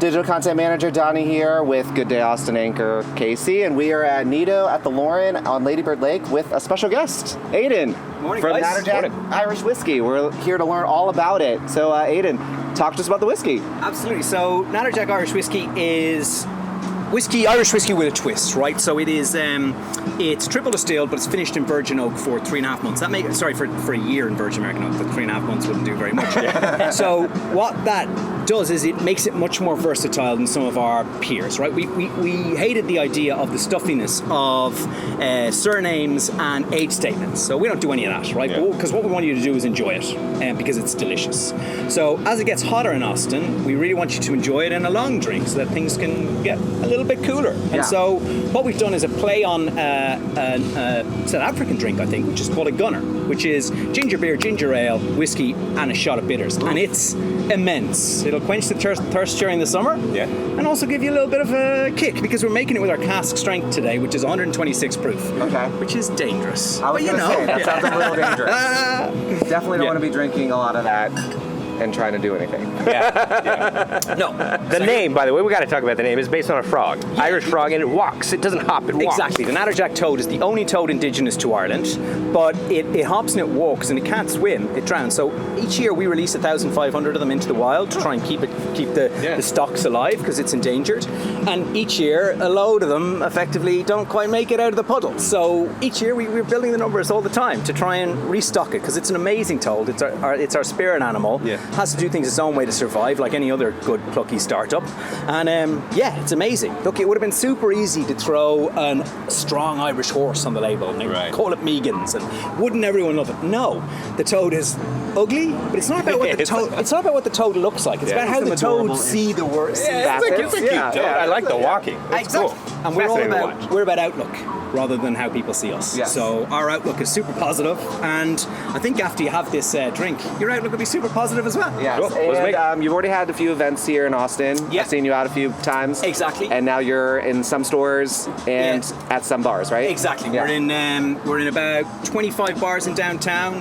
Digital Content Manager Donny here with Good Day Austin anchor Casey, and we are at Nido at the Lauren on Lady Bird Lake with a special guest, Aidan. Morning, from guys. Natterjack Irish Whiskey. We're here to learn all about it. So, Aidan, talk to us about the whiskey. Absolutely. So, Natterjack Irish Whiskey is Irish whiskey with a twist, right? So it is, it's triple distilled, but it's finished in virgin oak for 3.5 months. For a year in virgin American oak, but 3.5 months wouldn't do very much. So what that does is it makes it much more versatile than some of our peers, right? We hated the idea of the stuffiness of surnames and age statements. So we don't do any of that, right? Because what we want you to do is enjoy it, because it's delicious. So as it gets hotter in Austin, we really want you to enjoy it in a long drink so that things can get a little bit cooler. And so what we've done is a play on South African drink, I think, which is called a gunner, which is ginger beer, ginger ale, whiskey, and a shot of bitters. And it's immense. It'll quench the thirst during the summer, and also give you a little bit of a kick, because we're making it with our cask strength today, which is 126 proof, which is dangerous. I was going to say, that sounds a little dangerous. Definitely don't want to be drinking a lot of that and trying to do anything. No. The name, by the way, we got to talk about the name, is based on a frog. Irish frog, and it walks. It doesn't hop, it walks. Exactly. The Natterjack toad is the only toad indigenous to Ireland, but it hops and it walks, and it can't swim, it drowns. So each year we release 1,500 of them into the wild to try and keep the stocks alive, because it's endangered. And each year a load of them effectively don't quite make it out of the puddle. So each year we're building the numbers all the time to try and restock it, because it's an amazing toad. It's our spirit animal. Has to do things its own way to survive, like any other good plucky startup. And it's amazing. Look, it would have been super easy to throw a strong Irish horse on the label and call it Megan's, and wouldn't everyone love it? No, the toad is ugly, but it's not about what the toad. It's not about what the toad looks like. It's about how the toads see the world. It's a cute toad. I like the walking. It's cool. And we're about outlook rather than how people see us. So our outlook is super positive, and I think after you have this drink, your outlook will be super positive as well. Yes, and you've already had a few events here in Austin. I've seen you out a few times. Exactly. And now you're in some stores and at some bars, right? Exactly. We're in about 25 bars in downtown.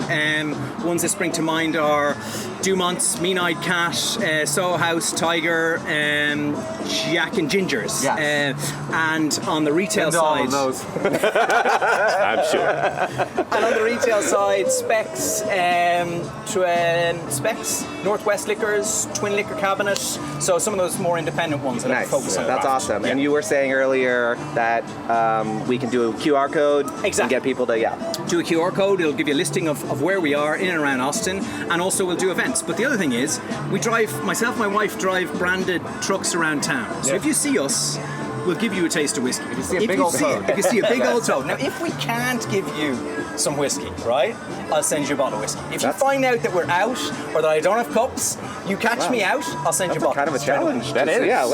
Ones that spring to mind are Dumont's, Mean-Eyed Cat, Soho House, Tiger, Jack and Ginger's. And on the retail side, all of those. I'm sure. And on the retail side, Specs, Northwest Liquors, Twin Liquor Cabinet. So some of those more independent ones that I focus on. That's awesome. And you were saying earlier that we can do a QR code and get people to do a QR code. It'll give you a listing of where we are in and around Austin, and also we'll do events. But the other thing is, myself and my wife drive branded trucks around town. So if you see us, we'll give you a taste of whiskey. If you see a big old toad. If you see a big old toad. Now, if we can't give you some whiskey, right, I'll send you a bottle of whiskey. If you find out that we're out or that I don't have cups, you catch me out, I'll send you a bottle. Kind of a challenge. That is. Yeah,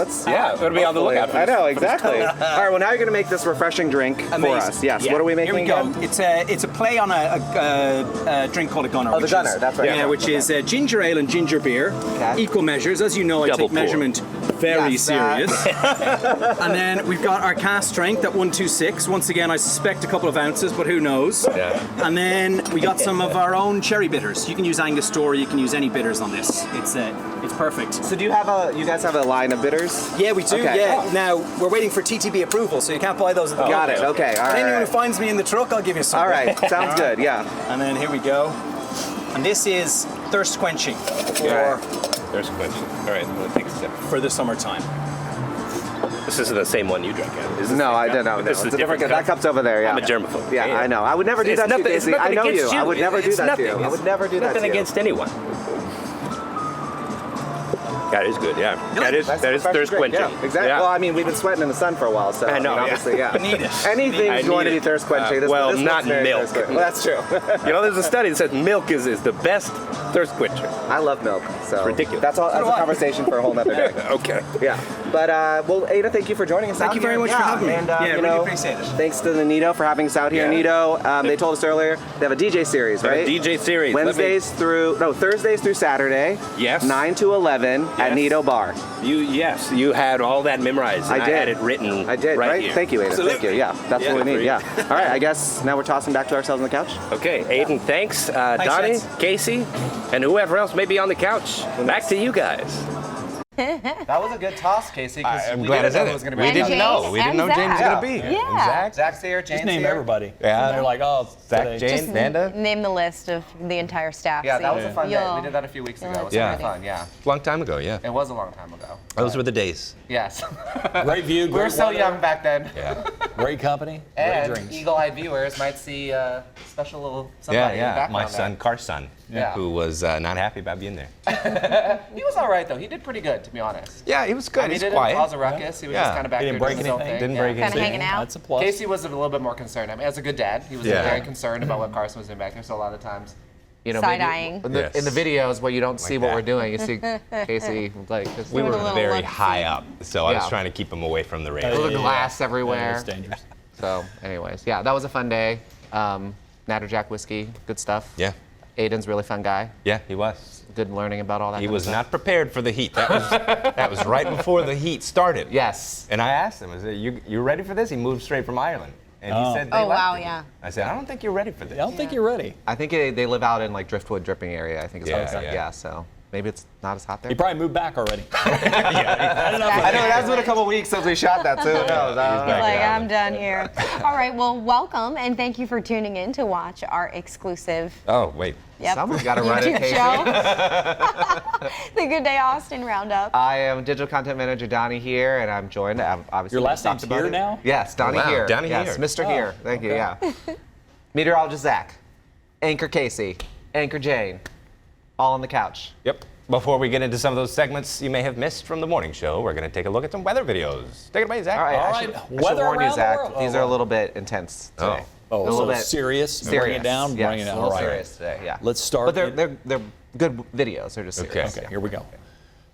we'll be on the lookout for I know, exactly. All right, well, now you're going to make this refreshing drink for us. Yes, what are we making? Here we go. It's a play on a drink called a gunner. The gunner, that's right. Yeah, which is ginger ale and ginger beer, equal measures. As you know, I take measurement very serious. And then we've got our cask strength at 126. Once again, I suspect a couple of ounces, but who knows? And then we got some of our own cherry bitters. You can use Angostura, you can use any bitters on this. It's perfect. So do you guys have a line of bitters? Yeah, we do. Okay. Yeah. Now we're waiting for TTB approval, so you can't buy those at the Got it. Okay. All right. Anyone who finds me in the truck, I'll give you some. All right. Sounds good. Yeah. And then here we go. And this is thirst quenching Thirst quenching. All right. We'll take a sip for the summertime. This isn't the same one you drank out. No, I don't know. This is a different cup. That cup's over there, I'm a germaphobe. Yeah, I know. I would never do that to you, Casey. I know you. I would never do that to you. I would never do that to you. Nothing against anyone. That is good, That is thirst quenching. Yeah, exactly. Well, I mean, we've been sweating in the sun for a while, so I know, obviously, Need it. Anything's going to be thirst quenching. Well, not milk. Well, that's true. There's a study that says milk is the best thirst quencher. I love milk, so it's ridiculous. That's a conversation for a whole nother day. Okay. Yeah. But, well, Ada, thank you for joining us. Thank you very much for having me. And, really appreciate it. Thanks to the Nido for having us out here. Nido, they told us earlier, they have a DJ series, right? DJ series. Thursdays through Saturday. Yes. 9 to 11 at Nido Bar. You had all that memorized. And I did. had it written. I did, right? here. Thank you, Ada. Absolutely. Thank you. Yeah, that's what we need. Yeah. All right, I guess now we're tossing back to ourselves on the couch. Okay, Aidan, thanks. Donny, Chance. Casey, and whoever else may be on the couch. Back to you guys. That was a good toss, Casey. I'm glad I said it. We didn't know. We didn't know James was going to be here. Yeah. Zach's here, James Just name here. everybody. Yeah. And they're like, oh, Zach, James, Nanda. Name the list of the entire staff. Yeah, so that was a fun day. you'll- We did that a few weeks ago. It was Yeah. really fun, yeah. Long time ago, yeah. It was a long time ago. Those were the days. Yes. great view, We were great so weather, young back then. Yeah. great company, great And drinks. eagle-eyed viewers might see a special little somebody in the Yeah. background My there. son, Carson, Yeah. who was not happy about being there. He was all right, though. He did pretty good, to be honest. Yeah, he was good. I mean, He's he didn't quiet. cause a ruckus. He was Yeah. just kind of back He there didn't break doing his own anything? thing. Didn't Yeah. break Kinda anything. hanging out. That's a plus. Casey was a little bit more concerned. I mean, as a good dad, he was Yeah. very concerned about what Carson was doing back there. So a lot of times, maybe Side-eyeing. in the videos where you don't see what that. we're doing, you see Casey like just We Doing were a little very look-see. high up, so I was Yeah. trying to keep him away from the a radio. little glass Yeah, everywhere. it's dangerous. So, anyways, yeah, that was a fun day. Natterjack whiskey, good stuff. Yeah. Aiden's a really fun guy. Yeah, he was. Good learning about all that. He kind of was stuff. not prepared for the heat. That was right before the heat started. Yes. And I asked him, I said, you ready for this? He moved straight from Ireland. And he said, they Oh, liked wow, it. yeah. I said, I don't think you're ready for this. I don't think you're ready. I think they live out in like Driftwood dripping area. I think is what it said. Yeah. Yeah. So maybe it's not as hot there. He probably moved back already. I know it has been a couple weeks since we shot that too. Who knows? I don't know. Like, I'm done here. All right, well, welcome, and thank you for tuning in to watch our exclusive Oh, wait. Someone's got to run it, YouTube Casey. show, the Good Day Austin Roundup. I am digital content manager Donny here, and I'm joined. Obviously, Your we last talked name's about Here it. now? Yes, Donny Wow, here. Donny yes, Here. Mr. Here. Thank you. Yeah. Meteorologist Zach, anchor Casey, anchor Jane, all on the couch. Yep. Before we get into some of those segments you may have missed from the morning show, we're going to take a look at some weather videos. Take it away, Zach. All right. All I right, should, I should weather warn you, around the Zach. world. These are a little bit intense today. Oh, a little so bit serious? Bring it down, Yes, bring it down. a little All right. serious today. Yeah. Let's start But in- they're good videos. They're just serious. Okay, Yeah. here we go.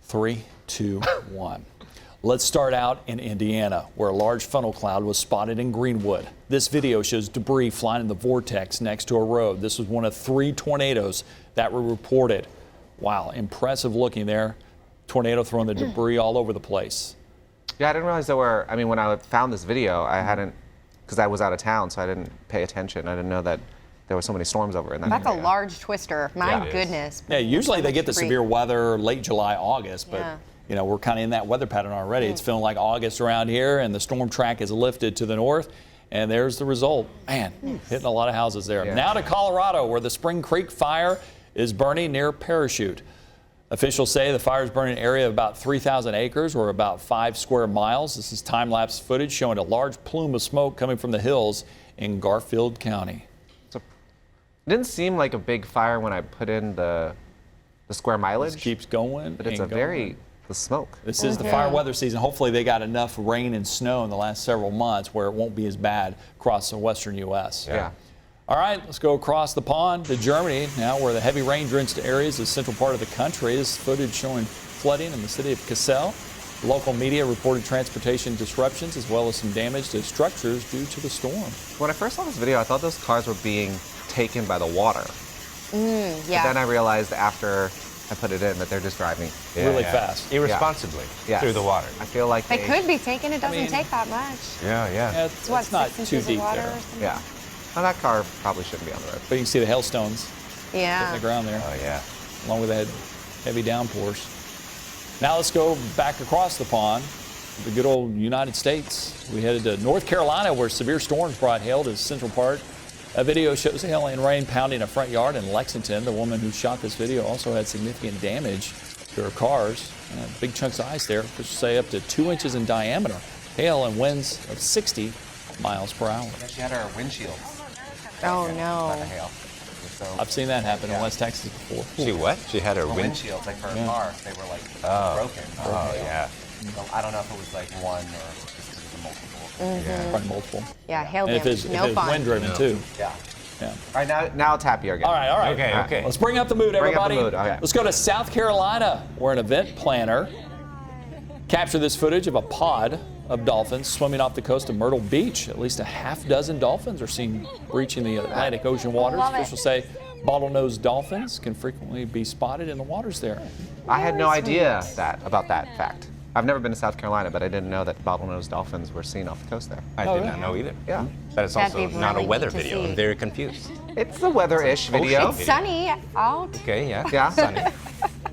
3, 2, 1. Let's start out in Indiana, where a large funnel cloud was spotted in Greenwood. This video shows debris flying in the vortex next to a road. This was one of 3 tornadoes that were reported. Wow, impressive looking there. Tornado throwing the debris all over the place. Yeah, I didn't realize there were. I mean, when I found this video, I hadn't, because I was out of town, so I didn't pay attention. I didn't know that there were so many storms over in that That's a area. large twister. My Yeah, it is. goodness. Yeah, usually they get the Debris. severe weather late July, August, but Yeah. you know, we're kind of in that weather pattern already. It's feeling like August around here, and the storm track is lifted to the north, and there's the result. Man, hitting a lot of houses there. Yeah. Now to Colorado, where the Spring Creek fire is burning near Parachute. Officials say the fire is burning an area of about 3,000 acres, or about 5 square miles. This is time-lapse footage showing a large plume of smoke coming from the hills in Garfield County. It didn't seem like a big fire when I put in the square mileage, It keeps going, but it's and a going. the smoke. This is the fire weather season. Hopefully they got enough rain and snow in the last several months where it won't be as bad across the western U.S. Yeah. All right, let's go across the pond to Germany now, where the heavy rain-drenched areas of the central part of the country is footage showing flooding in the city of Kassel. Local media reported transportation disruptions as well as some damage to structures due to the storm. When I first saw this video, I thought those cars were being taken by the water. Yeah. But then I realized after I put it in that they're just driving. Really fast. Irresponsibly Yes. through the water. I feel like They could be taken. It doesn't mean- take that much. Yeah, yeah. It's What, not 6 too inches deep of water there. or something? Yeah. Well, that car probably shouldn't be on the road. But you can see the hailstones in Yeah. the ground there, Oh, yeah. along with the heavy downpours. Now let's go back across the pond, the good old United States. We headed to North Carolina, where severe storms brought hail to the central part. A video shows hail and rain pounding a front yard in Lexington. The woman who shot this video also had significant damage to her cars. Big chunks of ice there, which say up to 2 inches in diameter. Hail and winds of 60 miles per hour. Yeah, she had her windshield. Oh, Not the no. hail. So I've seen that happen in West Texas before. She what? She had her the wind. windshields, like for her car, they were like broken. Oh, yeah. So I don't know if it was like one or just because of multiple. Yeah. Probably multiple. Yeah, hail And if damage. it's, No fun. wind driven too. Yeah. Yeah. All right, now it's happier again. All right, all right. Okay, okay. Let's bring up the mood, Bring up the everybody. mood, okay. Let's go to South Carolina, where an event planner captured this footage of a pod of dolphins swimming off the coast of Myrtle Beach. At least a half-dozen dolphins are seen breaching the Atlantic Ocean waters. Love it. Officials say bottlenose dolphins can frequently be spotted in the waters there. I had no idea about that fact. I've never been to South Carolina, but I didn't know that bottlenose dolphins were seen off the coast there. I did not know either. Yeah. But it's That'd also be not a really weather neat to video. see. I'm very confused. It's the weather-ish video. It's sunny out. Okay, yeah. Yeah. Sunny.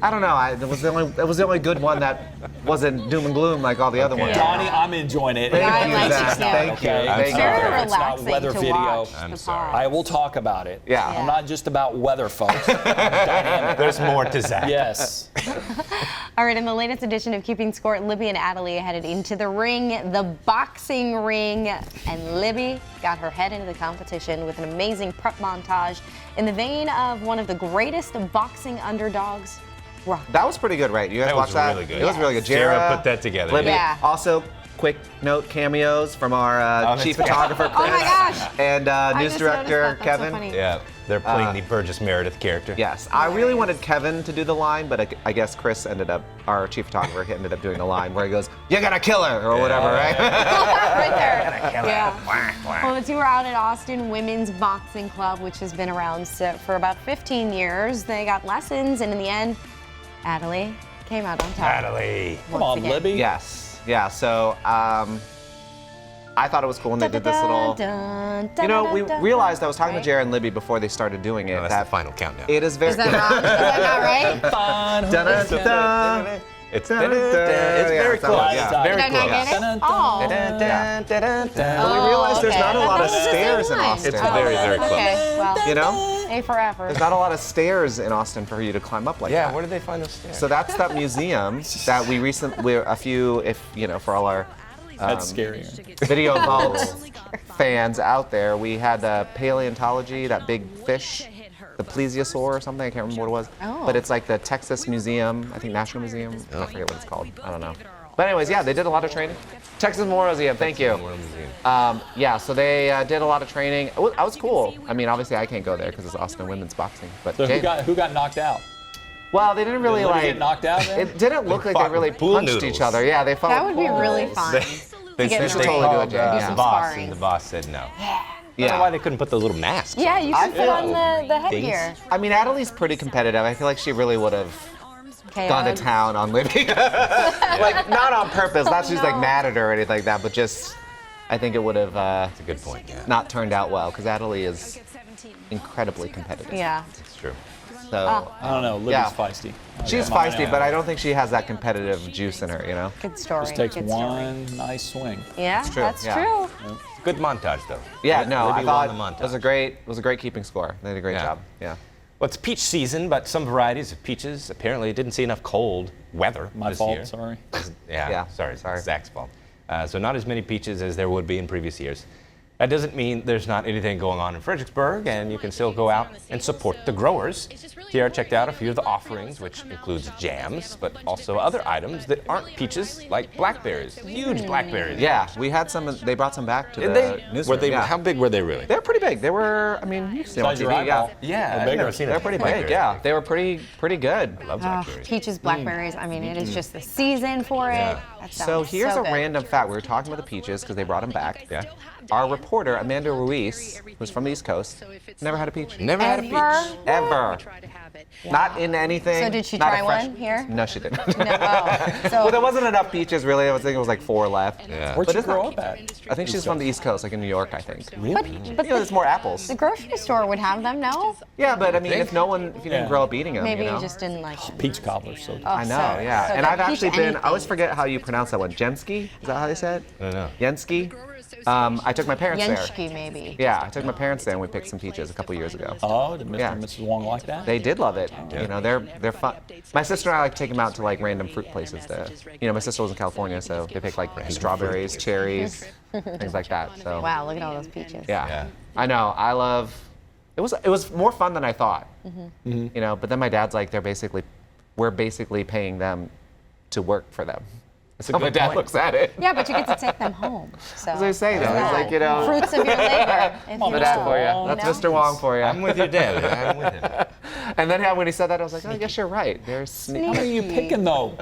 I don't know. It was the only good one that wasn't doom and gloom like all the other ones. Donnie, I'm enjoying it. Thank you, like Zach. it too. Thank you. Okay. Thank It's you. not- Very it's not relaxing weather to video. watch. I'm the sorry. pod. I will talk about it. Yeah. I'm not just about weather, folks. I'm dynamic. There's more to Zach. Yes. All right, in the latest edition of Keeping Score, Libby and Adelie headed into the ring, the boxing ring, and Libby got her head into the competition with an amazing prep montage in the vein of one of the greatest boxing underdogs. Rock. That was pretty good, right? You guys That was watched that? really good. It was really good. Sarah put that together. Libby. Yeah. Also, quick note, cameos from our chief that's- photographer, Chris. Oh my gosh. And news just director, noticed that. That's so Kevin. funny. Yeah, they're playing the Burgess Meredith character. Yes, I really wanted Kevin to do the line, but I guess Chris our chief photographer, ended up doing the line where he goes, "You gotta kill her," or whatever, right? Right there. Yeah. Well, the two are out at Austin Women's Boxing Club, which has been around for about 15 years. They got lessons, and in the end, Adelie came out on top. Natalie. Come on, again. Libby. Yes, yeah. So I thought it was cool when they did this little. You know, we realized I was talking to Jared and Libby before they started doing it. No, that's the final countdown. It is very. Is that wrong? Is that not right? Fine. Dun-dun-dun. It's Dun-dun-dun. very Yeah, close. yeah. Very Did I not close. get it? Oh. But we realized there's not a lot of I thought it was the same stairs in line. Austin. It's very, very close. Okay, well, You know, A for effort. there's not a lot of stairs in Austin for you to climb up like Yeah, that. where did they find those stairs? So that's that museum that we're a few, if you know, for all our That's scarier. Video Vault fans out there, we had paleontology, that big fish, the plesiosaur or something. I can't remember what it was. Oh. But it's like the Texas Museum, I think National Museum. I forget what it's called. I don't know. But anyways, yeah, they did a lot of training. Texas Memorial Museum, thank you. Yeah, so they did a lot of training. That was cool. I mean, obviously I can't go there because it's Austin women's boxing. But So Jane- who got knocked out? well, they didn't really Did Libby like. get knocked out then? It didn't look like they fought really with pool punched noodles. each other. Yeah, they fought. That with would be pool really noodles. fun. They get said some they totally do it, called Jane. some the boss, sparring. and the boss said no. I don't know Yeah. why they couldn't put those little masks. Yeah, you I should put on feel- the headgear. I mean, Adelie's pretty competitive. I feel like she really would have gone to KO'd. town on Libby. Like, not on purpose, not she's like no. mad at her or anything like that, but just, I think it would have That's a good point, yeah. not turned out well, because Adelie is incredibly competitive. Yeah. It's true. So, I don't know. Libby's Yeah. feisty. she's feisty, but I don't think she has that competitive juice in her, you know? Good story. Just takes Good story. one nice swing. Yeah, true, that's yeah. true. Good montage, though. Yeah, no, Libby I thought won the it was a great keeping score. They did a great Yeah. job. Yeah. Well, it's peach season, but some varieties of peaches apparently didn't see enough cold weather My this fault, year. sorry. Yeah, Yeah, sorry. sorry. It's Zach's fault. So not as many peaches as there would be in previous years. That doesn't mean there's not anything going on in Fredericksburg, and you can still go out and support the growers. Tierra checked out a few of the offerings, which includes jams, but also other items that aren't peaches, like blackberries, huge blackberries. Yeah, we had some, they brought some back to Did the they? newsroom. Were they? Yeah. How big were they really? They're pretty big. They were, I mean, you've seen them on Size your TV, yeah. eyeball. Yeah, Or I've bigger. never seen They're a pretty blackberry. big, yeah. They were pretty good. I love blackberries. Peaches, blackberries. I mean, it is just the season for it. Yeah. That So sounds here's so a good. random fact. We were talking about the peaches because they brought them back. Yeah. Our reporter, Amanda Ruiz, who's from the East Coast, never had a peach. Never had a Ever? peach. Ever. Not in anything. So did she not a try fresh- one here? No, she didn't. No, oh, so Well, there wasn't enough peaches, really. I think it was like 4 left. Yeah. Where'd But you it's not- grow up at? I think she's from the East Coast, like in New York, I think. but You know, there's more apples. the grocery store would have them, no? Yeah, but I mean, if you didn't Yeah. grow up eating them, Maybe you know? you just didn't like. Peach cobbler. So Oh, I know, so- yeah. so And good. I've actually Peach been, I always anything. forget how you pronounce that one. Jenski? Is that how they said it? I don't know. Jenski? I took my parents there. Yenchki, maybe. Yeah, I took my parents there and we picked some peaches a couple years ago. Oh, did Mr. Yeah. and Mrs. Wong like that? They did love it. You know, they're fun. My sister and I like to take them out to like random fruit places. My sister was in California, so they pick like strawberries, cherries, things like that. So Wow, look at all those peaches. yeah. Yeah. I know. I love. It was more fun than I thought. Mm-hmm. You know, but then my dad's like, we're basically paying them to work for them. That's how my good dad point. looks at it. Yeah, but you get to take them home. So. That's what he's saying, though. Yeah. He's like, you know, Fruits of your labor. if Come on, you Dad will, for you. Wong. That's know? Mr. Wong for you. I'm with your dad. I'm with him. And then when he said that, I was like, oh, I guess you're right. They're How many are you picking though?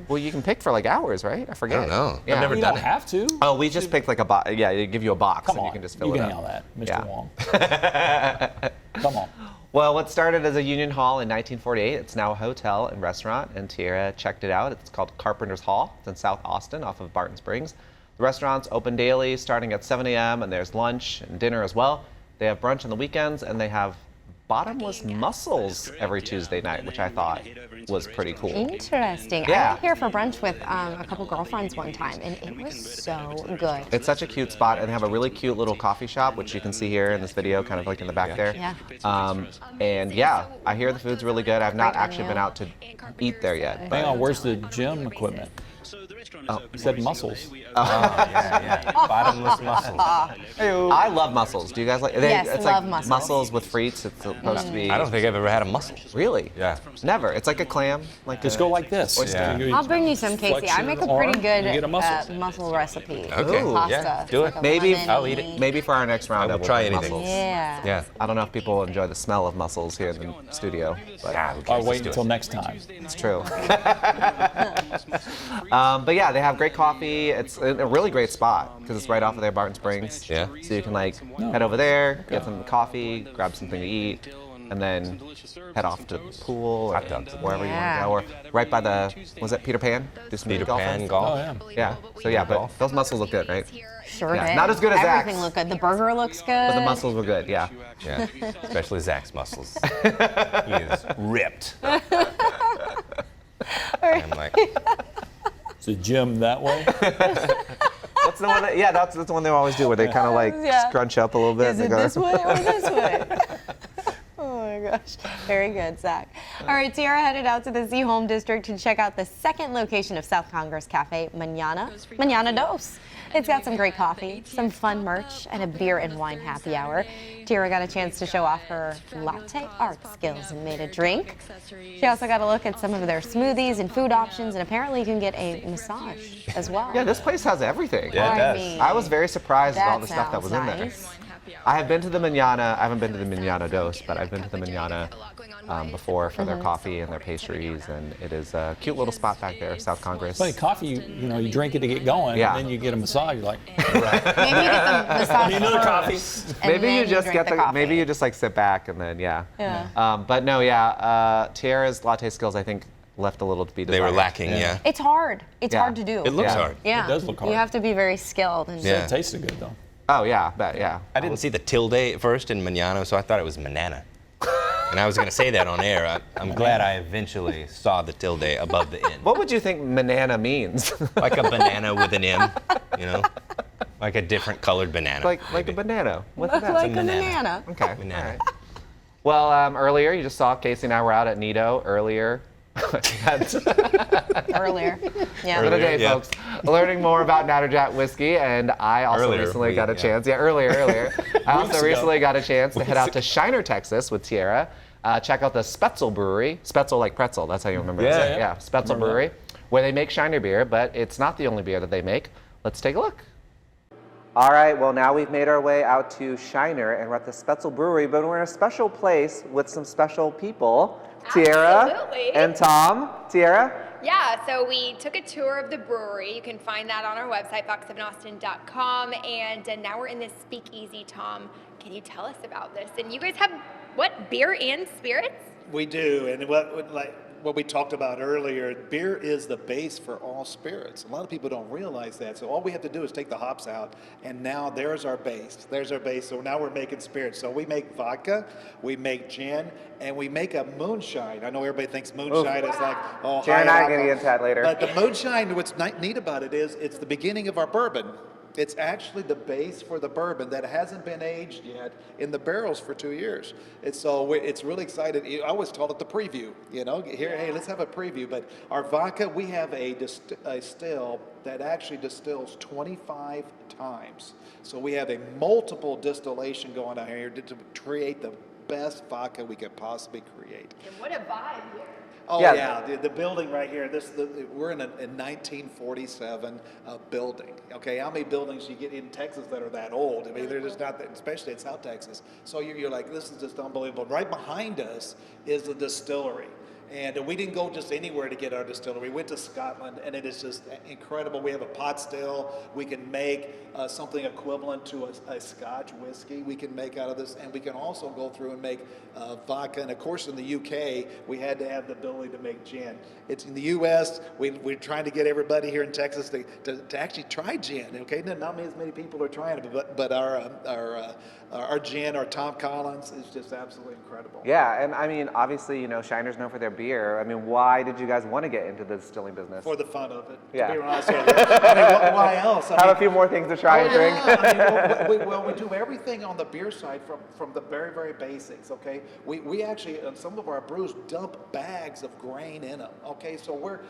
Well, you can pick for like hours, right? I forget. I don't know. Yeah. I've never You done don't it. have to. Oh, we just picked like a box. Yeah, they give you a box Come and on. you can just fill you it can up. handle that, Mr. Yeah. Wong. Come on. Well, what started as a union hall in 1948, it's now a hotel and restaurant, and Tierra checked it out. It's called Carpenter's Hall. It's in South Austin off of Barton Springs. The restaurant's open daily starting at 7 a.m., and there's lunch and dinner as well. They have brunch on the weekends, and they have bottomless mussels every Tuesday night, which I thought was pretty cool. Interesting. Yeah. I went here for brunch with a couple girlfriends one time, and it was so good. It's such a cute spot, and they have a really cute little coffee shop, which you can see here in this video, kind of like in the back there. Yeah. And yeah, I hear the food's really good. I've not Great actually been menu. out to eat there yet. Hang But on, where's the gym equipment? Oh. You said mussels. Yeah. Bottomless mussels. I love mussels. Do you guys like? Yes, it's love like mussels. mussels with frites. It's supposed to be. I don't think I've ever had a mussel. Really. Yeah. Never. It's like a clam. Like Just a, go like this. Yeah. I'll bring you some, Casey. I make a Flex pretty your arm, good you get a mussel. mussel recipe. Okay. Ooh. Pasta. Yeah, do It's it. like a Maybe- lemon-y. I'll eat it. Maybe for our next round, I will we'll try bring anything. mussels. Yeah. Yeah. I don't know if people enjoy the smell of mussels here in the studio, but Yeah, who I'll cares? wait Let's do until it. next time. it's true. But yeah, they have great coffee. It's a really great spot because it's right off of there, Barton Springs. Yeah. So you can like head over there, get some coffee, grab something to eat, and then head off to the pool or Hot dogs. wherever Yeah. you want to go. Or right by the, was it Peter Pan? Do some Peter golfing? Pan golf. Oh, yeah. Yeah. So yeah, but those mussels look good, right? Sure Yeah, did. not as good as Everything Zach's. looked good. The burger looks good. But the mussels were good, yeah. Yeah. Especially Zach's muscles. He is ripped. I'm like, Is the gym that way? That's the one that, yeah, that's the one they always do where they kind of like Yeah. scrunch up a little bit. Is and it they go, this way or this way? Oh my gosh. Very good, Zach. All right, Tiara headed out to the Z Home District to check out the second location of South Congress Cafe, Mañana Dos. It's got some great coffee, some fun merch, and a beer and wine happy hour. Tiara got a chance to show off her latte art skills and made a drink. She also got a look at some of their smoothies and food options, and apparently you can get a massage as well. Yeah, this place has everything. Yeah, it I does. mean, I was very surprised at all the that stuff that was in sounds there. nice. I have been to the Mañana. I haven't been to the Mañana Dos, but I've been to the Mañana before for their coffee and their pastries, and it is a cute little spot back there, South Congress. Funny, coffee, you drink it to get going, Yeah. and then you get a massage. You're like, Maybe you get the massage Need another coffee? first, and Maybe then you just drink get the, coffee. maybe you just like sit back and then Yeah. But no, yeah, Tiara's latte skills I think left a little to be they desired. were lacking, yeah. It's hard. It's Yeah. hard to do. It looks Yeah. hard. Yeah. It does look hard. You have to be very skilled. And Yeah. it tasted good though. Oh yeah, bet yeah. I didn't see the tilde at first in Manano, so I thought it was Manana. And I was going to say that on air. I'm glad I eventually saw the tilde above the N. What would you think banana means? Like a banana with an M, you know? Like a different colored banana. like a maybe. banana. What's that? like a banana. banana. Okay. Banana. All right. Well, earlier you just saw Casey and I were out at Nido earlier. Earlier. Yeah. For the day, yeah. folks. Learning more about Natterjack whiskey, and I also Earlier, recently got a yeah. chance. Yeah, earlier. I also ago. recently got a chance to head out to Shiner, Texas with Tiara. Check out the Spatzel Brewery. Spatzel like pretzel. That's how you remember it. Yeah. Yeah. Spatzel Remember Brewery, where they make Shiner beer, but it's not the only beer that they make. Let's take a look. All right, well, now we've made our way out to Shiner, and we're at the Spatzel Brewery, but we're in a special place with some special people. Tiara Absolutely. and Tom. Tiara? Yeah, so we took a tour of the brewery. You can find that on our website, fox7austin.com. And now we're in this speakeasy. Tom, can you tell us about this? And you guys have, what, beer and spirits? We do, and what we talked about earlier, beer is the base for all spirits. A lot of people don't realize that. So all we have to do is take the hops out, and now there's our base. There's our base. So now we're making spirits. So we make vodka, we make gin, and we make a moonshine. I know everybody thinks moonshine is like, oh, Jen and I high are going to alcohol. get into that later. But the moonshine, what's neat about it is it's the beginning of our bourbon. It's actually the base for the bourbon that hasn't been aged yet in the barrels for 2 years. It's really excited. I always call it the preview. You know, here, hey, let's have a preview. But our vodka, we have a still that actually distills 25 times. So we have a multiple distillation going on here to create the best vodka we could possibly create. And what a vibe here. Oh Yeah. yeah, the building right here. We're in a 1947 building. Okay, how many buildings you get in Texas that are that old? I mean, they're just not that, especially in South Texas. So you're like, this is just unbelievable. Right behind us is the distillery, And we didn't go just anywhere to get our distillery. We went to Scotland, and it is just incredible. We have a pot still. We can make something equivalent to a Scotch whiskey we can make out of this, and we can also go through and make vodka. And of course, in the UK, we had to have the ability to make gin. It's in the US, we're trying to get everybody here in Texas to actually try gin. Okay, not as many people are trying it, but our gin, our Tom Collins, is just absolutely incredible. Yeah, and I mean, obviously, you know, Shiner's known for their beer. I mean, why did you guys want to get into the distilling business? For the fun of it. Yeah. To be honest with you. I mean, why else? Have a few more things to try and drink. I mean, we do everything on the beer side from the very, very basics, okay? We actually, in some of our brews, dump bags of grain in them, okay? So we're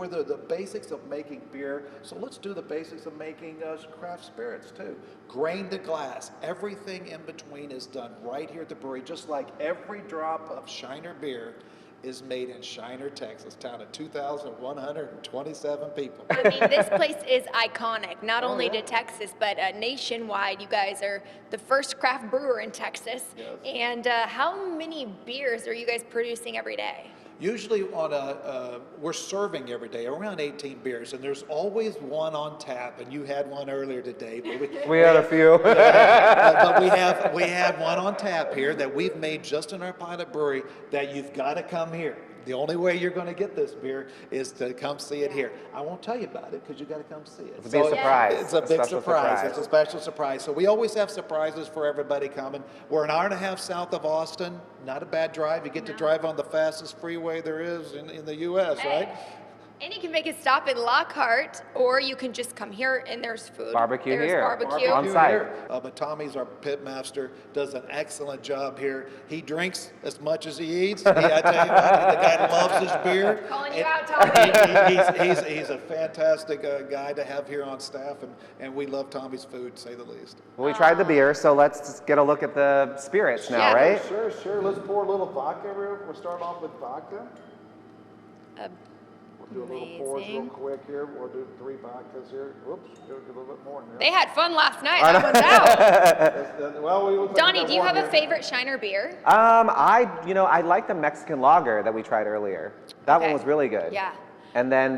the basics of making beer, so let's do the basics of making craft spirits too. Grain to glass, everything in between is done right here at the brewery, just like every drop of Shiner beer is made in Shiner, Texas, town of 2,127 people. I mean, this place is iconic, not only to Texas, but nationwide. You guys are the first craft brewer in Texas. Yes. And how many beers are you guys producing every day? Usually we're serving every day, around 18 beers, and there's always one on tap, and you had one earlier today. But We had a few. but we have one on tap here that we've made just in our pilot brewery that you've got to come here. The only way you're going to get this beer is to come see it here. I won't tell you about it because you got to come see it. It's a big surprise. It's a big special surprise. It's a special surprise. So we always have surprises for everybody coming. We're an hour and a half south of Austin. Not a bad drive. You get to drive on the fastest freeway there is in the U.S., right? And you can make a stop in Lockhart, or you can just come here and there's food. Barbecue there's here. Barbecue. On site. But Tommy's our pit master, does an excellent job here. He drinks as much as he eats. I tell you what, the guy loves his beer. Calling you out, Tommy. He's a fantastic guy to have here on staff, and we love Tommy's food, to say the least. Well, we tried the beer, so let's just get a look at the spirits now, Yeah. right? Sure. Let's pour a little vodka. We'll start off with vodka. We'll do a little pours real quick here. We'll do 3 vodkas here. Whoops, do a little bit more in there. They had fun last night. That one's out. Well, Donnie, do you have a favorite Shiner beer? I like the Mexican lager that we tried earlier. That one Okay. was really good. Yeah. And then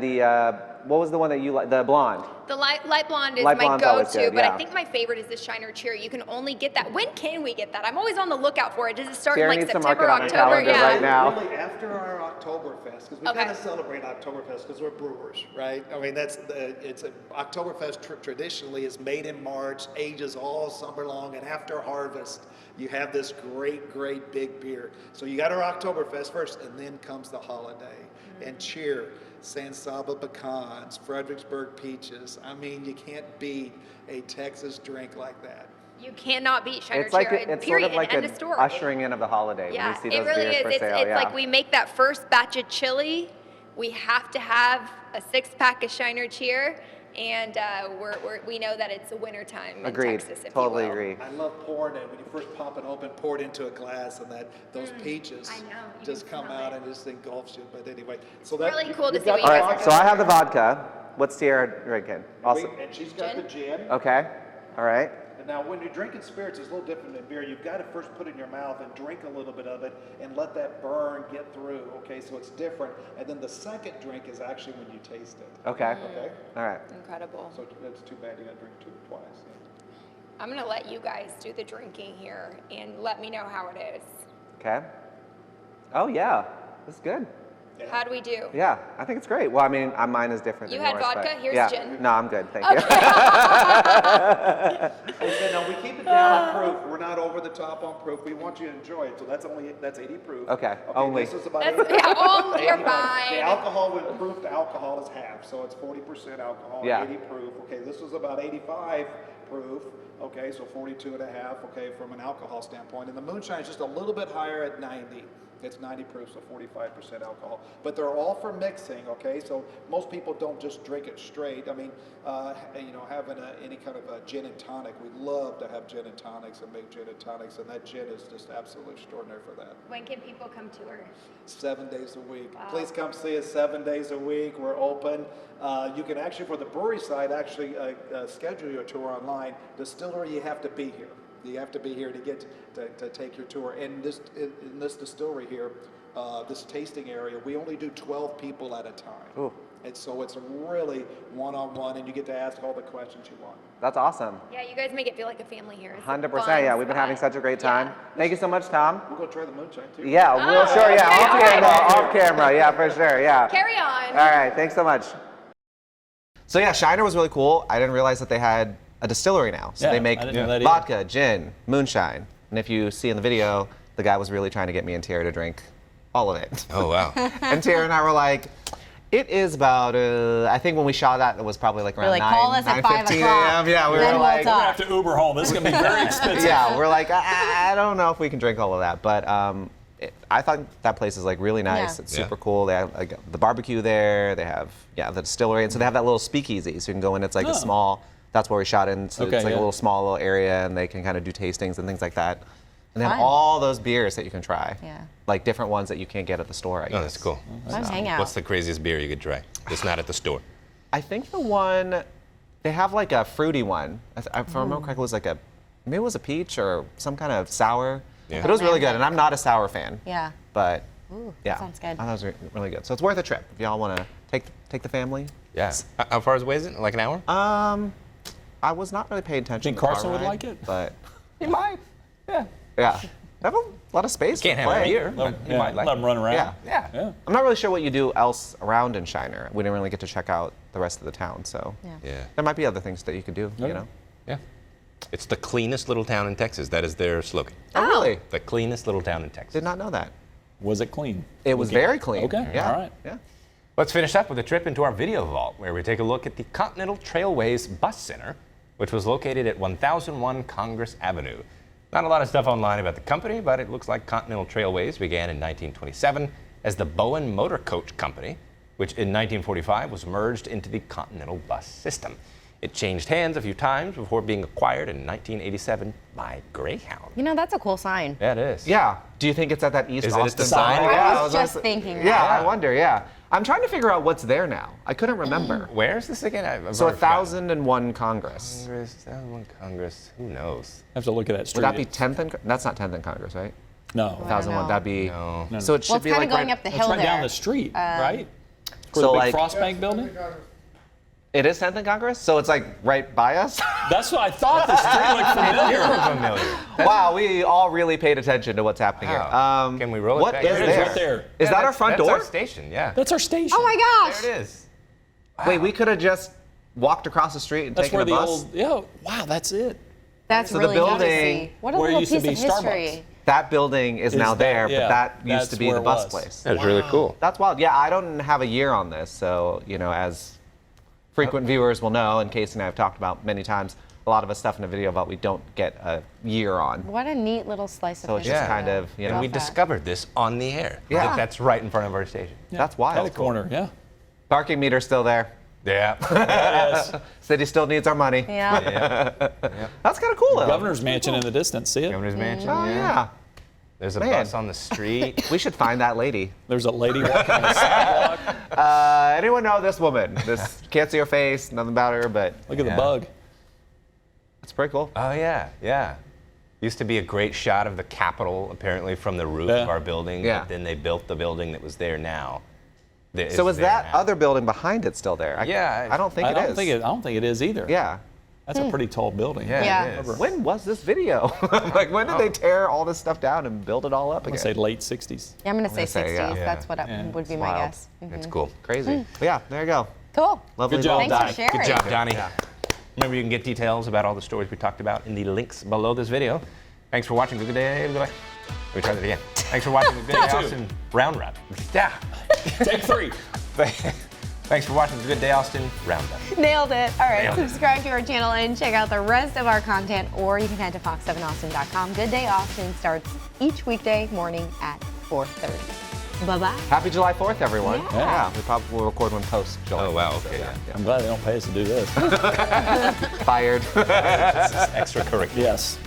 what was the one that you like? The blonde. The light blonde is Light my blonde's always go-to, good, but yeah. I think my favorite is the Shiner Cherry. You can only get that. When can we get that? I'm always on the lookout for it. Does it start in Sarah like needs to September, mark it on her October? calendar Yeah. right now. Really, after our Oktoberfest, because we Okay. kind of celebrate Oktoberfest because we're brewers, right? I mean, Oktoberfest traditionally is made in March, ages all summer long, and after harvest, you have this great big beer. So you got our Oktoberfest first, and then comes the holiday. And cheer, San Saba pecans, Fredericksburg peaches. I mean, you can't beat a Texas drink like that. You cannot beat Shiner It's like Cherry. it's period. sort of like End an of story. ushering in of the holiday Yeah, when you see it those really beers is. for It's sale. like we make that first batch of chili. We have to have a 6-pack of Shiner Cheer, and we know that it's a winter time in Agreed. Texas. If Totally you will. agree. I love pouring it when you first pop it open, pour it into a glass, and those peaches I know, you just can come smell out it. and just engulfs you. But anyway, really cool to you've see got what you the All guys right, are so I doing. have the vodka. What's Sierra drinking? Also, and she's got the gin. okay. All right. And now, when you're drinking spirits, it's a little different than beer. You've got to first put it in your mouth and drink a little bit of it and let that burn get through. Okay, so it's different. And then the second drink is actually when you taste it. Okay. Okay. All right. Incredible. So it's too bad you got to drink twice. I'm gonna let you guys do the drinking here and let me know how it is. Okay. Oh yeah, this is good. How do we do? Yeah, I think it's great. Well, I mean, mine is different You than had yours. vodka? but- Here's yeah. gin. No, I'm good. Thank you. No, we keep it down on proof. We're not over the top on proof. We want you to enjoy it. So that's 80 proof. Okay, only. This is about That's 80. yeah, only you're 85. fine. The alcohol with proof to alcohol is half, so it's 40% alcohol, Yeah. 80 proof. Okay, this is about 85 proof. Okay, so 42 and a half. Okay, from an alcohol standpoint, and the moonshine is just a little bit higher at 90. It's 90 proof, so 45% alcohol. But they're all for mixing, okay? So most people don't just drink it straight. I mean, having any kind of a gin and tonic, we love to have gin and tonics and make gin and tonics, and that gin is just absolutely extraordinary for that. When can people come tour? 7 days a week. Wow. Please come see us 7 days a week. We're open. You can actually, for the brewery side, actually schedule your tour online. Distillery, you have to be here. You have to be here to get to take your tour. And in this distillery here, this tasting area, we only do 12 people at a time. Ooh. And so it's really one-on-one, and you get to ask all the questions you want. That's awesome. Yeah, you guys make it feel like a family here. It's a 100%. fun Yeah, we've been having spot. such a great time. Thank you so much, Tom. We'll go try the moonshine too. Yeah, we'll sure. Yeah, okay, off okay. camera. Off camera. Yeah, for sure. Yeah. Carry on. All right. Thanks so much. So yeah, Shiner was really cool. I didn't realize that they had a distillery now. So Yeah, they make I didn't know that either. vodka, gin, moonshine. And if you see in the video, the guy was really trying to get me and Tierra to drink all of it. Oh, wow. And Tierra and I were like, it is about, I think when we shot that, it was probably like around We're like, call us at 5 9:15 o'clock. a.m. Yeah, we Then were we'll like, We're gonna have to Uber home. This is gonna be very expensive. yeah, we're like, I don't know if we can drink all of that. But I thought that place is like really nice. Yeah. It's super cool. They have like the barbecue there. They have, the distillery. And so they have that little speakeasy. So you can go in, it's like a small, that's where we shot in. So Okay, it's like yeah. a little small little area, and they can kind of do tastings and things like that. And they have Fun. all those beers that you can try. Yeah. Like different ones that you can't get at the store, I guess. Oh, that's cool. Let's hang out. What's the craziest beer you could try? It's not at the store. I think the one, they have like a fruity one. If I remember correctly, it was like maybe it was a peach or some kind of sour. Yeah. But it was really good, and I'm not a sour fan. Yeah. But Ooh, yeah, that sounds good. I thought it was really good. So it's worth a trip if y'all want to take the family. Yeah. How far away is it? Like an hour? I was not really paying attention. Think to the car Carson would ride, like it? But He might. Yeah. yeah, they have a lot of space. Can't to have a play. beer. Let but you might like him run around. Yeah. Yeah. Yeah. I'm not really sure what you do else around in Shiner. We didn't really get to check out the rest of the town, so Yeah. there might be other things that you could do. You Okay. know. Yeah. It's the cleanest little town in Texas. That is their slogan. Oh, really? The cleanest little town in Texas. Did not know that. Was it clean? It was very clean. Okay. Yeah. All right. Yeah. Let's finish up with a trip into our video vault, where we take a look at the Continental Trailways Bus Center, which was located at 1001 Congress Avenue. Not a lot of stuff online about the company, but it looks like Continental Trailways began in 1927 as the Bowen Motor Coach Company, which in 1945 was merged into the Continental Bus System. It changed hands a few times before being acquired in 1987 by Greyhound. You know, that's a cool sign. Yeah, it is. Yeah. Do you think it's at that East Is it at Austin the sign? Mall? I Yeah, was just thinking Yeah, that. I wonder. Yeah. I'm trying to figure out what's there now. I couldn't remember. Where is this again? I've So already forgotten. 1001 Congress. Congress, 1001 Congress. Who knows? I have to look at that street. Would that be 10th and? That's not 10th and Congress, right? No. 1001. know. That'd be. No. So it should Well, it's be kind like of going right, up the It's hill right there. down the street, right? For so the big like- Frost Bank building? It is 10th and Congress, so it's like right by us. That's what I thought. The street looked familiar. You're familiar. Wow, we all really paid attention to what's happening Wow. here. Can we roll it What back? is There it is, there? right there. Is Yeah, that our that's- front that's door? Our station, yeah. That's our station. Oh my gosh! There it is. Wait, we could have just walked across the street and That's taken where a the bus. old, yeah, wow, that's it. That's So the really neat to building see. What a where it little used to piece be of history. Starbucks. That building is now that- there, yeah, but that used that's to be where the it bus was. place. That's really cool. That's wild. Yeah, I don't have a year on this, so as frequent viewers will know, and Casey and I have talked about many times, a lot of us stuff in the video about we don't get a year on. What a neat little slice of So it's history. just kind of, And we that. discovered this on the air. Yeah. That's right in front of our station. That's wild. At the corner, yeah. Parking meter's still there. Yeah. Yes. City still needs our money. Yeah. That's kind of cool, though. Governor's mansion in the distance, see it? Governor's Mansion. Oh, yeah. There's a Man. bus on the street. We should find that lady. There's a lady walking on the sidewalk. Anyone know this woman? This can't see her face, nothing about her, but Look at Yeah. the bug. it's pretty cool. Oh, yeah, yeah. Used to be a great shot of the Capitol, apparently, from the roof Yeah. of our building. Yeah. But then they built the building that was there now. So is that other building behind it still there? Yeah. I don't think I it is. don't think it is either. Yeah. That's a pretty tall building. Yeah, Yeah. it is. When was this video? Like, when did they tear all this stuff down and build it all up I'm again? gonna say late 60s. Yeah, I'm gonna say gonna say, 60s. yeah. That's what Yeah. would be It's my wild. guess. It's cool. Crazy. But yeah, there you go. Cool. Lovely Good job, little Thanks for Donnie. sharing. Good job, Donnie. Remember, you can get details about all the stories we talked about in the links below this video. Thanks for watching. Good day. Let me try that again. Thanks for watching the Good Day Take two. Austin Roundup. Yeah. Take 3. Thanks for watching the Good Day Austin Roundup. Nailed it. All right, Nailed it. subscribe to our channel and check out the rest of our content, or you can head to fox7austin.com. Good Day Austin starts each weekday morning at 4:30. Bye-bye. Happy July 4th, everyone. Yeah. We probably will record one post July. Oh, wow, 4th, okay, yeah. I'm glad they don't pay us to do this. Fired. Extracurricular. Yes.